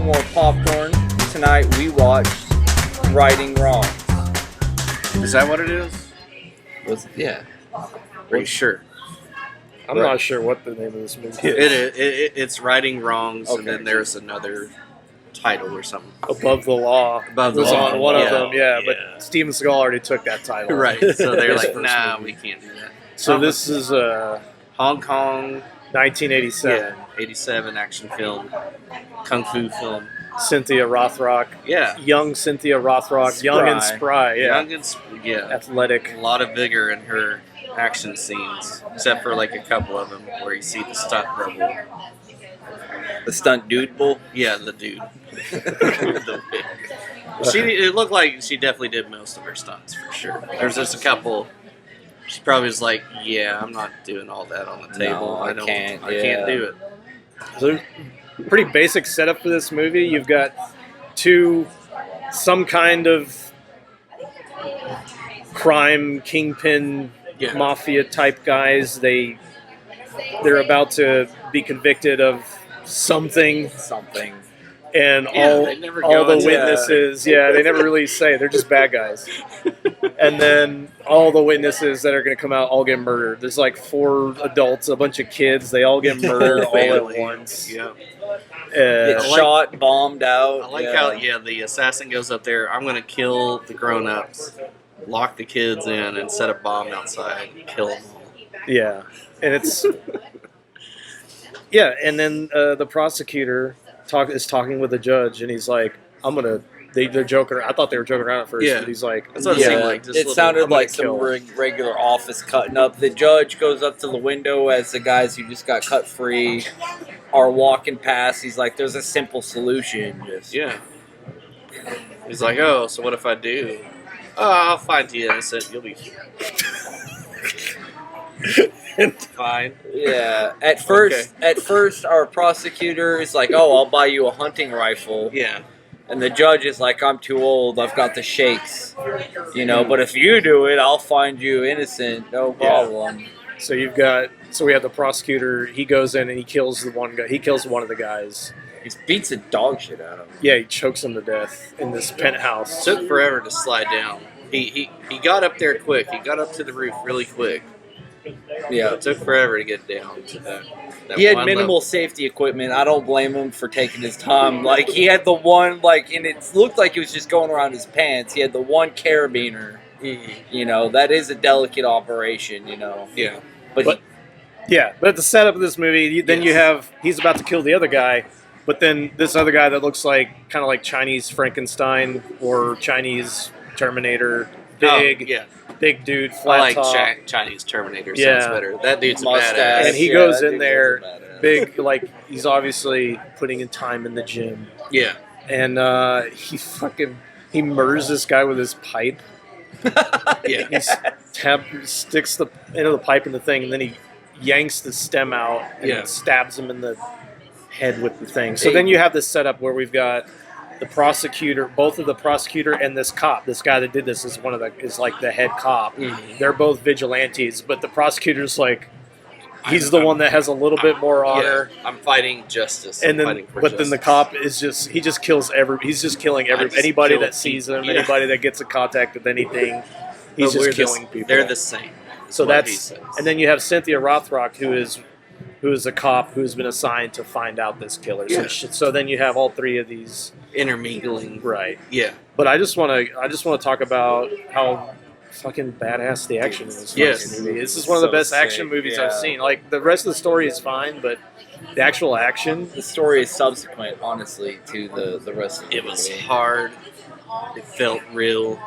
no more popcorn. Tonight we watched Righting Wrong. Is that what it is? Yeah. Are you sure? I'm not sure what the name of this movie is. It's Righting Wrongs, Okay. and then there's another title or something. Above the Law Above the was Law. on one of Yeah. them, yeah, Yeah. but Steven Seagal already took that title. Right. So they're His like, first nah, movie. we can't do that. So this is Hong Kong, 1987. 87 action film, kung fu film. Cynthia Rothrock. Yeah. Young Cynthia Rothrock. Young and spry, yeah. Young and Athletic. a lot of vigor in her action scenes, except for like a couple of them where you see the stunt double. The stunt dude bull. Yeah, the dude. It looked like she definitely did most of her stunts for sure. There's just a couple. She probably was like, "Yeah, I'm not doing all that on the table. No, I can't can't do it." So, pretty basic setup for this movie. You've got some kind of crime kingpin, Yeah. mafia type guys. They're about to be convicted of something, and Yeah, they never all go the into witnesses. Yeah, they never really say. They're just bad guys. And then all the witnesses that are going to come out all get murdered. There's like 4 adults, a bunch of kids. They all get murdered all at once. Yeah. Get shot, bombed out. I like how the assassin goes up there. I'm going to kill the grown-ups, lock the kids in, and set a bomb outside, and kill them all. Yeah, and it's and then the prosecutor is talking with the judge, and he's like, "I'm gonna." They're joking. I thought they were joking around at first, Yeah. but he's like, That's what it seemed like. Just It little- sounded I'm gonna like some kill. regular office cutting up. The judge goes up to the window as the guys who just got cut free are walking past. He's like, "There's a simple solution." Just Yeah. He's like, "Oh, so what if I do? Oh, I'll find you innocent. You'll be fine." yeah. At first, our prosecutor is like, "Oh, I'll buy you a hunting rifle." Yeah. And the judge is like, "I'm too old. I've got the shakes, But if you do it, I'll find you innocent. No problem." So we have the prosecutor. He goes in and he kills the one guy. He kills one of the guys. He beats the dog shit out of him. Yeah, he chokes him to death in this penthouse. Took forever to slide down. He got up there quick. He got up to the roof really quick. Yeah. It took forever to get down to that He had one minimal safety equipment. I don't blame him for taking his time. Like, he had the one, and it looked like he was just going around his pants. He had the one carabiner. level. Mhm. That is a delicate operation, Yeah. But at the setup of this movie, then you have he's about to kill the other guy, but then this other guy that looks like kind of like Chinese Frankenstein or Chinese Terminator, big dude, flat I like top, Chinese Terminator. Yeah. Sounds better. That dude's a Mustache. badass. and he Yeah, goes that in dude there, was a badass. big like he's obviously putting in time in the gym, Yeah. and he murders this guy with his pipe. Yeah. He sticks the end of the pipe in the thing, and then he yanks the stem out and stabs him in the head with the thing. So then you have this setup where we've got the prosecutor, both of the prosecutor and this cop. This guy that did this is like the head cop. Mhm. They're both vigilantes, but the prosecutor's like he's the one that has a little bit more honor. Yeah. I'm fighting justice. And I'm then, fighting for but then the justice. cop is just kills he's just killing anybody kill that sees him, people. anybody that gets in contact with anything. He's But we're just killing people. They're the same. So what he that's says. and then you have Cynthia Rothrock, who is a cop who's been assigned to find out this killer. Yeah. So then you have all 3 of these, intermingling. right? Yeah. But I just want to talk about how fucking badass the action is. in Yes. this movie. This is one of the So best action sick, movies yeah. I've seen. Like the rest of the story is fine, but the actual action. The story is subsequent, honestly, to the rest of the It was movie. hard. It felt real.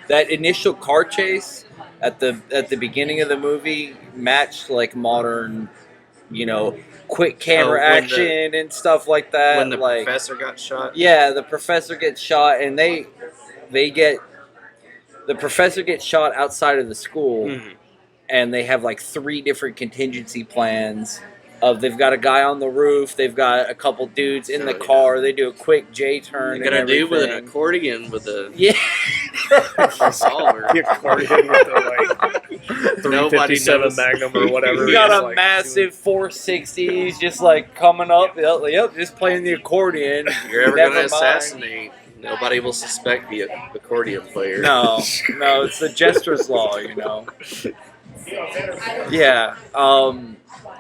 That initial car chase at the beginning of the movie matched like modern, quick camera when the- action and stuff like that. When the like, professor got shot. yeah, the professor gets shot, and the professor gets shot outside of the school, Mhm. and they have like 3 different contingency plans. They've got a guy on the roof, they've got a couple dudes in the Oh, yeah. car. They do a quick J turn. You got a dude with an everything. accordion with a Yeah. revolver. The accordion with the, like, 357 knows. Magnum or whatever. He got he's, a like, massive 460. He's just like coming up. Yep, just playing the accordion. If you're ever Never going to mind. assassinate, nobody will suspect the accordion player. No, it's the jester's law, you know. Yeah,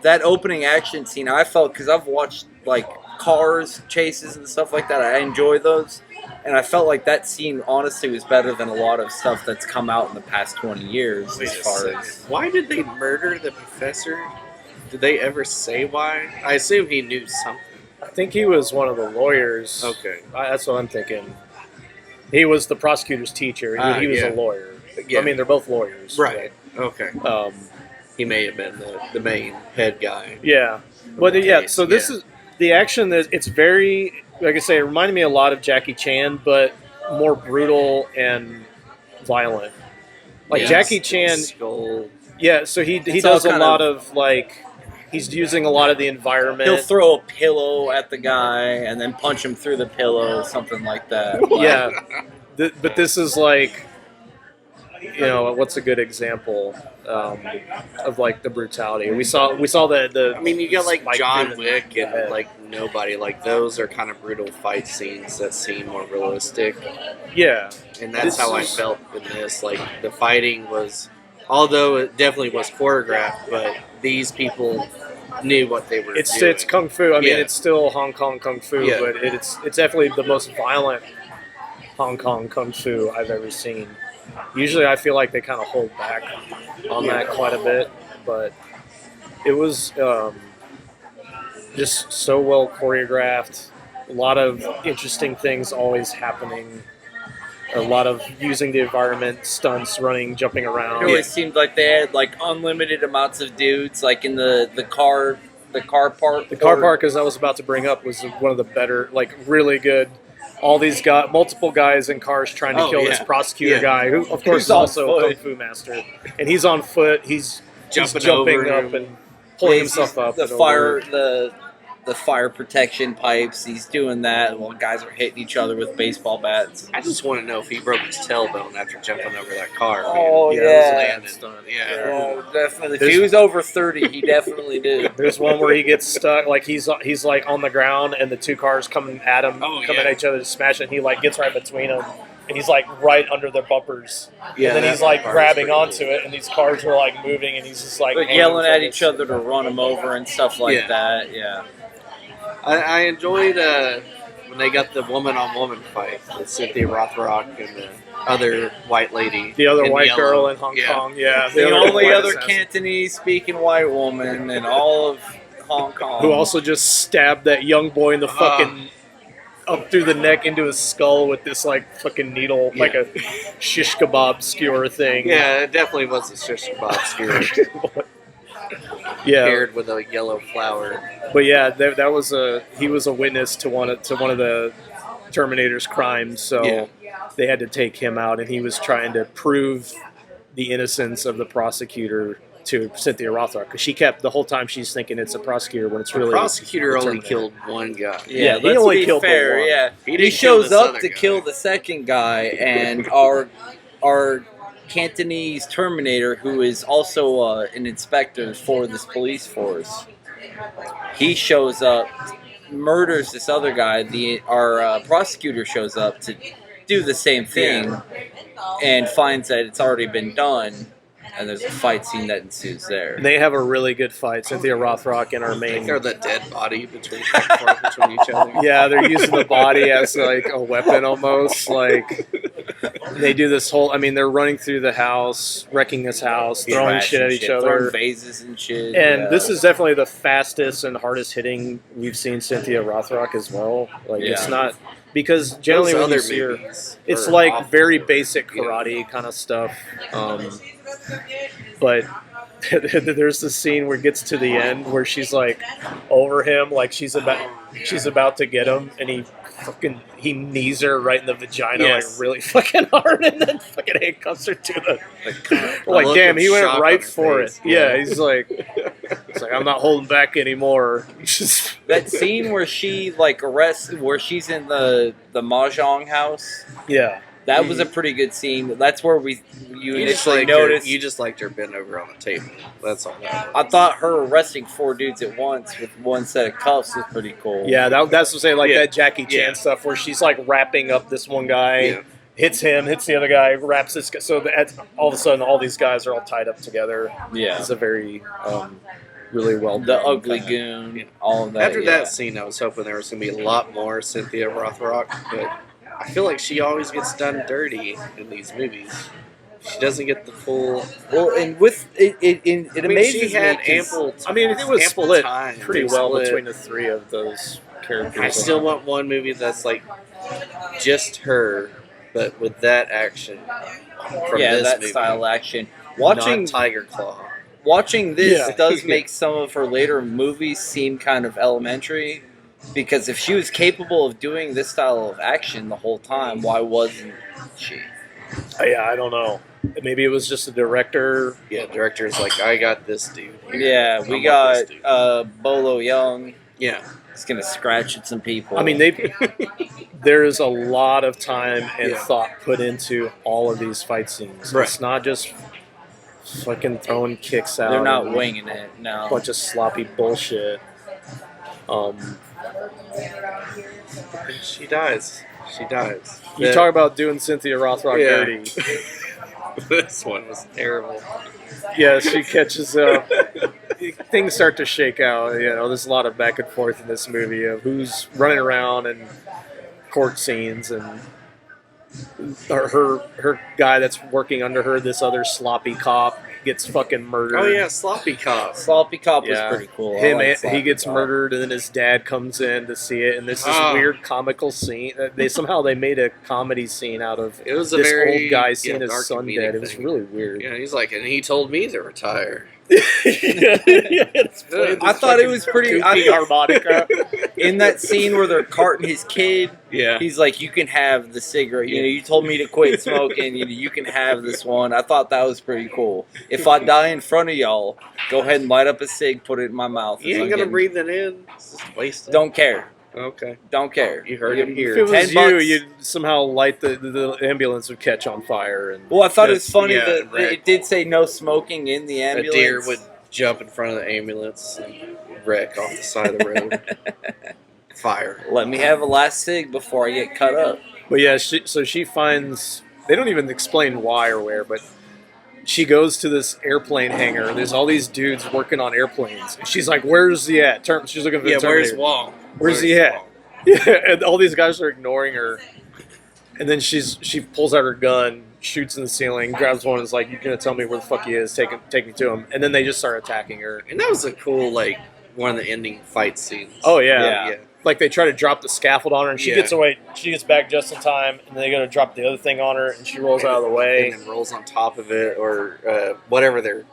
that opening action scene, I felt, because I've watched like cars chases and stuff like that. I enjoy those, and I felt like that scene honestly was better than a lot of stuff that's come out in the past 20 years. Wait As a far second. as Why did they murder the professor? Did they ever say why? I assume he knew something. I think he was one of the lawyers. Okay. That's what I'm thinking. He was the prosecutor's teacher. He was yeah. a lawyer. Yeah. I mean, they're both lawyers. Right. Okay. But, He may have been the main head guy. yeah. But Okay, yeah, so this yeah. is the action. It's very, like I say, it reminded me a lot of Jackie Chan, but more brutal and violent. Like Yeah, Jackie Chan, skull. yeah. So he It's all does a kind lot of like, he's using a lot of the environment. he'll throw a pillow at the guy and then punch him through the pillow, something like that. Yeah, but this is like, you know, what's a good example of like the brutality? We saw the. I mean, you got like spike John through the Wick and head. like Nobody. Like those are kind of brutal fight scenes that seem more realistic, Yeah, and that's This how I is- felt in this. Like the fighting was, although it definitely was choreographed, but these people knew what they were doing. it's kung fu. I mean, Yeah. it's still Hong Kong kung fu, Yeah. but it's definitely the most violent Hong Kong kung fu I've ever seen. Usually, I feel like they kind of hold back on that quite a bit, but it was just so well choreographed. A lot of interesting things always happening. A lot of using the environment, stunts, running, jumping It around. always seemed like they had like unlimited amounts of dudes, like in the car park. The car park, as I was about to bring up, was one of the better, like really good. All these guys, multiple guys in cars trying to Oh, kill yeah. this prosecutor Yeah. guy, who of course Who's is on also a kung foot. fu master, and he's on foot. He's Jumping jumping over up him. and pulling He's himself up. The and fire, over. the fire protection pipes. He's doing that while guys are hitting each other with baseball bats. I just want to know if he broke his tailbone after jumping over that car. Oh, man. yeah. It was landed. Yeah. Yeah, definitely. If There's- he was over 30, he definitely did. There's one where he gets stuck, like he's like on the ground, and the two cars coming at him, Oh, coming yeah. at each other to smash it. And he like gets right between them, and he's like right under the bumpers. Yeah, and then that he's like part is grabbing pretty onto cool. it, and these cars were like moving, and he's just like But hanging yelling from at it. each other to run him over and stuff like Yeah. that. Yeah. I enjoyed when they got the woman-on-woman fight with Cynthia Rothrock and the other white lady. The other in white yellow. girl in Hong Yeah. Kong, yeah. The only white other assassin. Cantonese speaking white woman in all of Hong Kong. Who also just stabbed that young boy in the fucking up through the neck into his skull with this like fucking needle, Yeah. like a shish kebab skewer thing. Yeah, it definitely was a shish kebab skewer Yeah, paired with a yellow flower. but yeah, that was he was a witness to one of the Terminator's crimes, so Yeah. they had to take him out, and he was trying to prove the innocence of the prosecutor to Cynthia Rothrock, because she kept the whole time she's thinking it's a prosecutor when it's The really prosecutor the only Terminator. killed one guy. Yeah, he let's only be killed the fair. one. Yeah, He he didn't kill shows this up other to guy. kill the second guy, and our Cantonese Terminator, who is also an inspector for this police force, he shows up, murders this other guy. Our prosecutor shows up to do the same thing, and finds that it's already been done, and there's a fight scene that ensues there. They have a really good fight, Cynthia Rothrock and our I think main. they're the dead body between each other. Yeah, they're using the body as like a weapon almost. Like they do this whole. I mean, they're running through the house, wrecking this house, throwing shit at each throwing other. vases and shit. And yeah. this is definitely the fastest and hardest hitting we've seen Cynthia Rothrock as well. Like it's Yeah. not because generally Those when you other see her, movies it's are like awful. very basic karate kind of stuff. But there's the scene where it gets to the end where she's like over him, like she's about to get him, and he knees her right in the vagina, Yes. like really fucking hard, and then fucking handcuffs her to the. Like look damn, of he went shock right on her for face. it. Yeah, he's like I'm not holding back anymore. Just that scene where she like arrests, where she's in the mahjong house, yeah, That was a pretty good scene. That's where you You just initially liked noticed. you just liked her bent over on the table. That's all. That I thought her arresting 4 dudes at once with one set of cuffs was pretty cool. Yeah, that's to say, like Yeah. that Jackie Chan Yeah. stuff where she's like wrapping up this one guy, Yeah. hits him, hits the other guy, wraps this guy. So that all of a sudden, all these guys are all tied up together. Yeah. It's a very, really well done. The ugly kinda- goon, Yeah. all of that. After yeah. that scene, I was hoping there was going to be a lot more Cynthia Rothrock, but I feel like she always gets done dirty in these movies. She doesn't get the full. Well, and with it I mean, amazes she had me 'cause ample. I mean, it was ample split time pretty to well split. between the 3 of those characters. I still want one movie that's like just her, but with that action from yeah, this that movie. style action. Watching Not Tiger Claw. watching this Yeah. does make some of her later movies seem kind of elementary, because if she was capable of doing this style of action the whole time, why wasn't she? Yeah, I don't know. Maybe it was just the director. Yeah, director's like, I got this dude. here. Yeah, I'm we with got this dude." Bolo Young. Yeah. He's gonna scratch at some people. I mean, there is a lot of time and Yeah. thought put into all of these fight scenes. Right. It's not just fucking throwing kicks out. they're not and winging it. No. a bunch of sloppy bullshit. And she dies. She dies. You talk about doing Cynthia Rothrock Yeah. dirty. This one was terrible. Yeah, she catches up. Things start to shake out. You know, there's a lot of back and forth in this movie of who's running around and court scenes, and her guy that's working under her, this other sloppy cop, gets fucking murdered. Oh yeah, sloppy cop. Sloppy Cop was Yeah. pretty cool. I Him, like he Sloppy gets Cop. murdered, and then his dad comes in to see it, and this Oh. weird comical scene. They made a comedy scene out of It was a this very old guy seeing his dark son comedic dead. It was thing. really weird. Yeah, he's like, and he told me to retire. It's playing I this thought it fucking was pretty. goofy harmonica. In that scene where they're carting his kid, Yeah. he's like, "You can have the cigarette. You know, you told me to quit smoking. You can have this one." I thought that was pretty cool. If I die in front of y'all, go ahead and light up a cig, put it in my mouth. You as ain't I'm gonna getting- breathe it in. It's just wasted. Don't care. Okay. Don't care. You heard it If here. it was 10 you, bucks. you'd somehow light the ambulance would catch on fire. And Well, I thought it was funny Yeah, that right. it did say no smoking in the A ambulance. deer would jump in front of the ambulance and wreck off the side of the road. Fire. Let me have a last cig before I get cut up. But yeah, she finds, they don't even explain why or where, but she goes to this airplane hangar. There's all these dudes working on airplanes. And she's like, "Where's he at?" She's looking for Yeah, the where's Terminator. Wong? Where's he at? Wong? Yeah, and all these guys are ignoring her. And then she pulls out her gun, shoots in the ceiling, grabs one, and is like, "You're gonna tell me where the fuck he is? Take me to him." And then they just start attacking her. And that was a cool, like, one of the ending fight scenes. Oh yeah. Yeah. Like they try to drop the scaffold on her, and she Yeah. gets away. She gets back just in time, and they go to drop the other thing on her, and she rolls out of the way. And then rolls on top of it, or whatever they're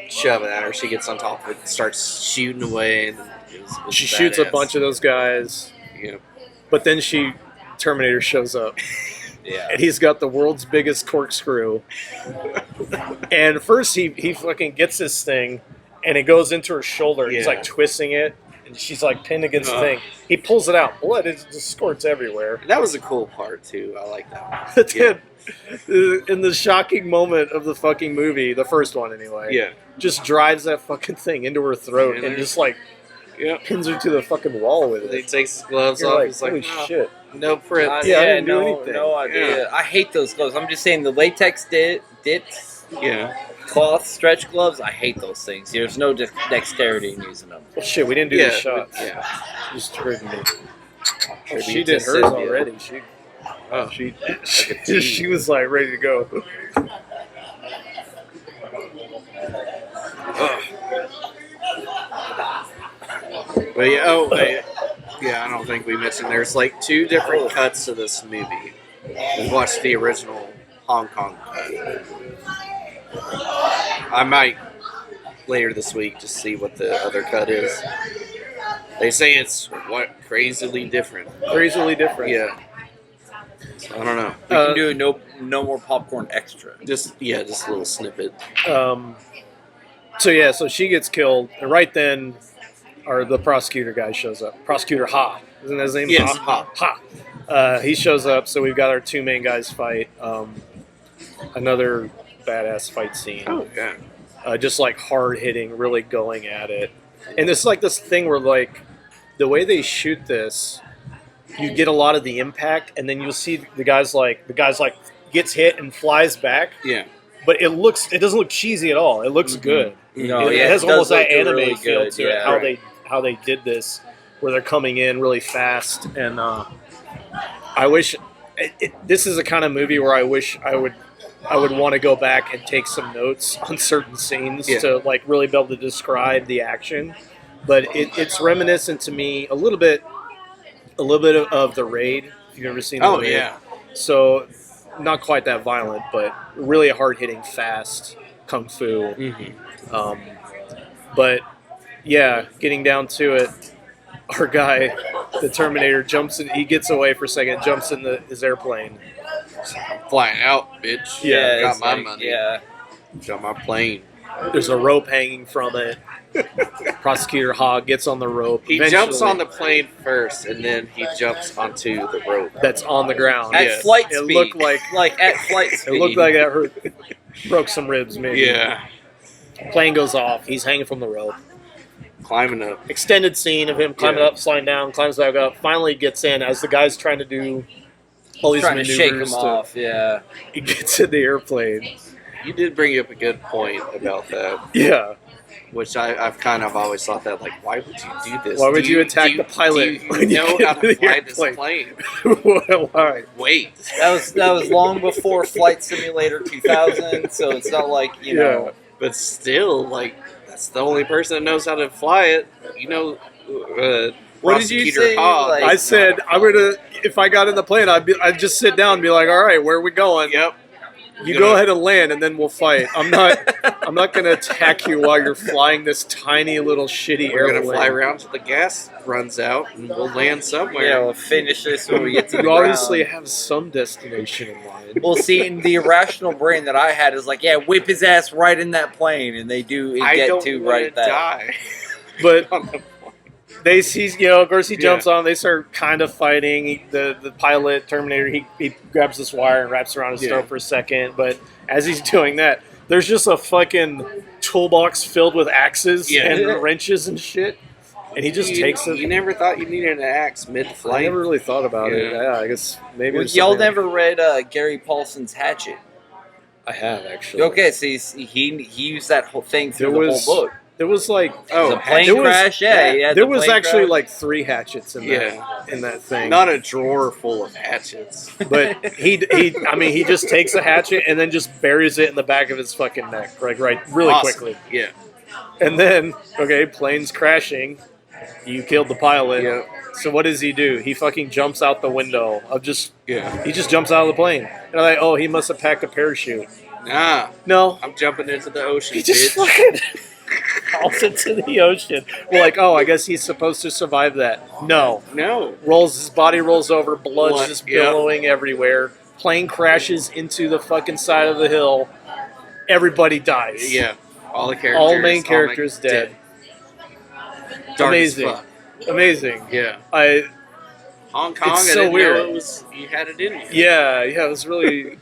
shoving at her. She gets on top of it, and starts shooting away. And it was She shoots a badass. bunch of those guys, Yeah. but then Terminator shows up, Yeah. and he's got the world's biggest corkscrew. And first he fucking gets this thing, and it goes into her shoulder. He's Yeah. like twisting it, and she's like pinned against the Uh. thing. He pulls it out. Blood just squirts everywhere. And that was a cool part too. I like that. But then, in the shocking moment of the fucking movie, the first one anyway, Yeah. just drives that fucking thing into her throat And and there's- just like Yeah. pins her to the fucking wall with He it. takes his gloves You're off. like, He's like, holy "No, shit. no print. Yeah, I didn't do no, anything. no idea. Yeah. I hate those gloves. I'm just saying the latex dipped Yeah. cloth stretch gloves. I hate those things. There's no dexterity in using them. Well, shit, we didn't do Yeah. the shots. Yeah. Just heard me. Tribute She to did hers Cynthia. already. Oh. She was like ready to go. But yeah, yeah, I don't think we mentioned there's like 2 different cuts to this movie. We watched the original Hong Kong cut. I might later this week just see what the other cut is. They say it's crazily different. Crazily different. Yeah. So, I don't know. We can do a no more popcorn extra. Just a little snippet. So she gets killed, and right then, the prosecutor guy shows up. Prosecutor Ha, isn't that his name? Yes, Ha. He shows up, so we've got our two main guys fight. Another badass fight scene. Oh yeah. Just like hard hitting, really going at it. And it's like this thing where like the way they shoot this, you get a lot of the impact, and then you'll see the guys like gets hit and flies back. Yeah. But it doesn't look cheesy at all. It looks good. No, it yeah, has it almost does that look anime really feel good, to yeah. it. How they did this, where they're coming in really fast, and I wish this is the kind of movie where I wish I would want to go back and take some notes on certain scenes to like really be able to describe the action. But it's reminiscent to me a little bit of The Raid. If you've ever seen The Raid. Yeah. So not quite that violent, but really hard hitting, fast kung fu. But yeah, getting down to it, our guy, the Terminator, jumps in. He gets away for a second, jumps in his airplane. Flying out, bitch. Yeah, got it's my like, money. Yeah. Got my plane. There's a rope hanging from it. Prosecutor Hogg gets on the rope. He jumps on the plane first, and then he jumps onto the rope. That's on the ground. At flight It speed. looked like at flight speed. it looked like that hurt, broke some ribs. Maybe. Yeah. Plane goes off. He's hanging from the rope. Climbing up. Extended scene of him climbing up, sliding down, climbs back up. Finally gets in as the guy's trying to do all these trying to maneuvers. shake him off. Yeah. He gets in the airplane. You did bring up a good point about that, Yeah. which I've kind of always thought that, like, why would you do this? Why would you attack the pilot Do you when you know get how in to the fly this airplane? plane? Why? Wait. That was long before Flight Simulator 2000, so it's not like, you know. But still, like, that's the only person that knows how to fly it. You know, What did you Prosecutor say? Hogg. Like- I said if I got in the plane, I'd just sit down and be like, all right, where are we going? Yep. You go ahead and land, and then we'll fight. I'm not going to attack you while you're flying this tiny little shitty We're airplane. gonna fly around till the gas runs out, and we'll land somewhere. Yeah, we'll finish this when we get to the You obviously ground. have some destination in mind. Well, see, the irrational brain that I had is like, yeah, whip his ass right in that plane, and they do I get don't to wanna right that. die. But On the- they see, of course, he jumps on. They start kind of fighting. The pilot, Terminator, he grabs this wire and wraps around his throat for a second. But as he's doing that, there's just a fucking toolbox filled with axes and wrenches and shit. And he just takes it. You never thought you needed an axe I mid-flight? never really thought about it. Yeah. Yeah, I guess maybe. Well, there's y'all something- never read Gary Paulson's Hatchet. I have actually. Okay, so he used that whole thing through There the was- whole book. There was like The plane there was- crash, yeah. there was actually like 3 hatchets in that thing. Not a drawer full of hatchets. But he just takes a hatchet and then just buries it in the back of his fucking neck, right, really Awesome. quickly. Yeah. And then, okay, plane's crashing. You killed the pilot. Yeah. So what does he do? He fucking jumps out the window Yeah. he just jumps out of the plane. And I'm like, oh, he must have packed a parachute. Nah. No. I'm jumping into the ocean, He just bitch. fucking falls into the ocean. We're like, oh, I guess he's supposed to survive that. No. No. His body rolls over, blood's Blood, just yeah. billowing everywhere. Plane crashes into the fucking side of the hill. Everybody dies. Yeah. All the characters. All main characters dead. Dark Amazing. as fuck. Amazing. Yeah. Hong Kong, It's I so didn't weird. know you had it in you. Yeah, it was really.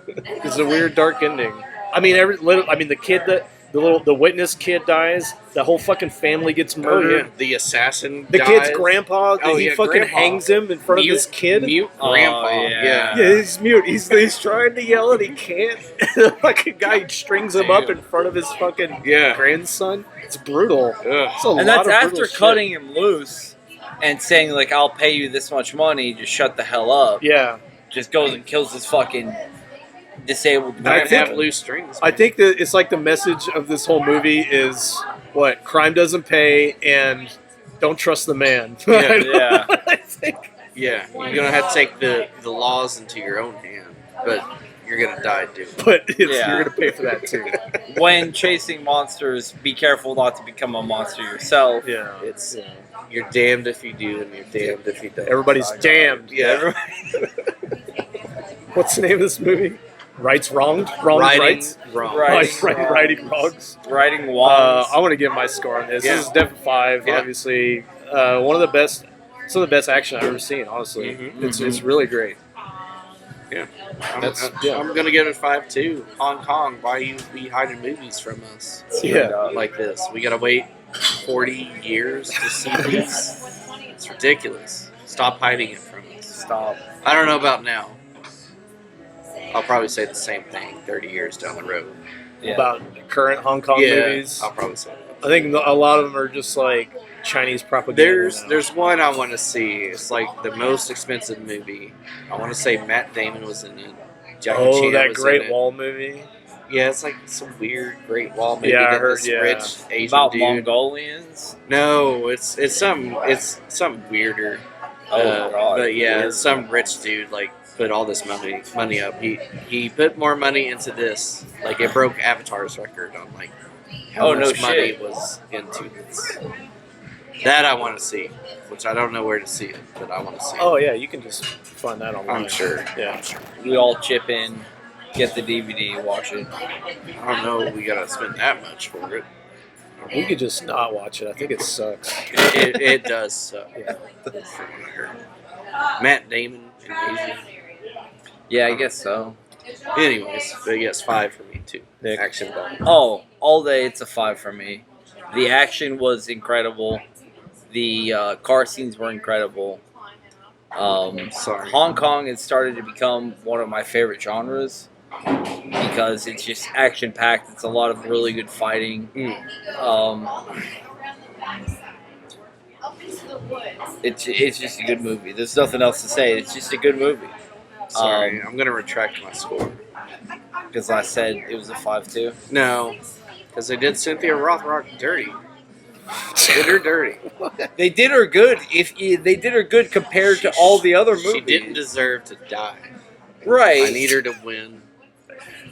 It's a weird, dark ending. I mean, the kid the witness kid dies. The whole fucking family gets Oh, murdered. yeah. The assassin The dies. kid's grandpa, Oh, he yeah, fucking grandpa. hangs him in front of his kid. Mute Oh, grandpa. yeah. Yeah, he's mute. He's trying to yell and he can't. The fucking guy strings him up in front of his fucking Yeah. grandson. It's brutal. Ugh. It's a lot And that's of after brutal shit. cutting him loose and saying, like, I'll pay you this much money, just shut the hell up. Yeah, Just goes and kills this fucking disabled I I think- have loose strings. I think that it's like the message of this whole movie is what crime doesn't pay and don't trust the man. Yeah. Yeah. I think. Yeah, you're gonna have to take the laws into your own hand, but you're gonna die doing it. But Yeah. you're gonna pay for that too. When chasing monsters, be careful not to become a monster yourself. Yeah, It's you're damned if you do, and you're damned if you don't. everybody's damned. Yeah, What's the name of this movie? Rights wronged. Wronged righting rights. wrong. Righting wrongs. Writing wands. I want to give my score on this. Yeah. This is Def 5, Yeah. obviously. One of the best It's some of the best action I've ever seen. Honestly, Mhm. it's really great. I'm gonna give it 5-2. Hong Kong, why you be hiding movies from us Yeah. like this? We gotta wait 40 years to see these. It's ridiculous. Stop hiding it from us. Stop. I don't know about now. I'll probably say the same thing 30 years down the road. Yeah. About current Hong Kong movies. I'll probably say that. I think a lot of them are just like Chinese propaganda. There's one I want to see. It's like the most expensive movie. I want to say Matt Damon was in it. Jackie Chan that was Great in it. Wall movie. Yeah, it's like some weird Great Wall movie. Yeah, I that heard, this yeah. rich Asian About dude. Mongolians. No, it's something weirder. Oh God. But yeah, Weird. some rich dude like put all this money up. He put more money into this. Like it broke Avatar's record on like how Oh, no much money shit. was into this. That I want to see, which I don't know where to see it, but I want to see it. Oh yeah, you can just find that online. I'm sure. Yeah. We all chip in, get the DVD, watch it. I don't know. We gotta spend that much for it. We could just not watch it. I think it sucks. It does suck. Yeah. From what I heard. Matt Damon and Asian. Yeah, I guess so. Anyways, but yes, 5 for me too. Nick. Action ball. Oh, all day it's a 5 for me. The action was incredible. The car scenes were incredible. Sorry. Hong Kong has started to become one of my favorite genres because it's just action packed. It's a lot of really good fighting. It's just a good movie. There's nothing else to say. It's just a good movie. Sorry, I'm gonna retract my score. Because I said it was a 5-2. No, because they did Cynthia Rothrock dirty. Did her dirty. They did her good. They did her good compared to all the other movies. She didn't deserve to die. Right. I need her to win.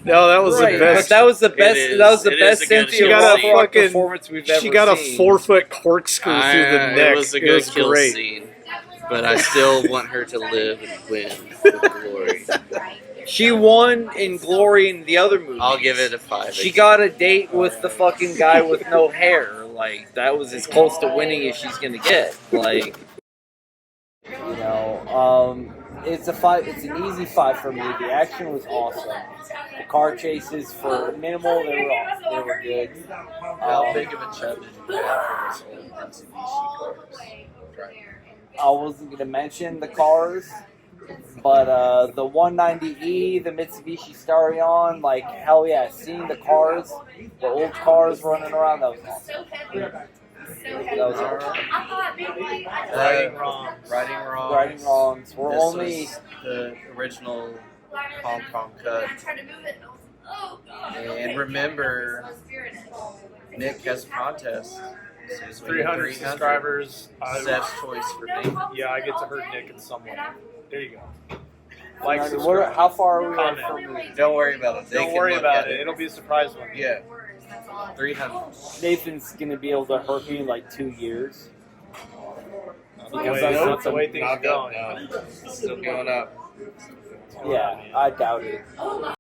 No, that was Right, the but best. that was the best. is. That was the It best is a good Cynthia kill Rothrock scene. performance we've ever She got a seen. 4-foot corkscrew through the neck. It was a good kill great. scene, but I still want her to live and win with glory. She won in Glory in the other movie. I'll give it a 5. She got a date with the fucking guy with no hair. Like that was as close to winning as she's gonna get. Like, you know, it's a 5. It's an easy 5 for me. The action was awesome. The car chases for minimal. They were good. How big of a chub did you have for this old Mitsubishi cars? I wasn't gonna mention the cars, but the 190E, the Mitsubishi Starion, like hell yeah, seeing the cars, the old cars running around, that was awesome. That was awesome. Righting wrongs. Righting wrongs. We're This only was the original Hong Kong cut. And remember, Nick has a contest. So 300 subscribers. Seth's choice for me. Yeah, I get to hurt Nick in some way. There you go. Like, What- subscribe. how far are we Comment. from Don't worry about it. They Don't can worry look about at it. It'll be a surprise one. Yeah. 300. Nathan's gonna be able to hurt me in like 2 years. Because that's the way things are going. Still going up. Yeah, I doubt it.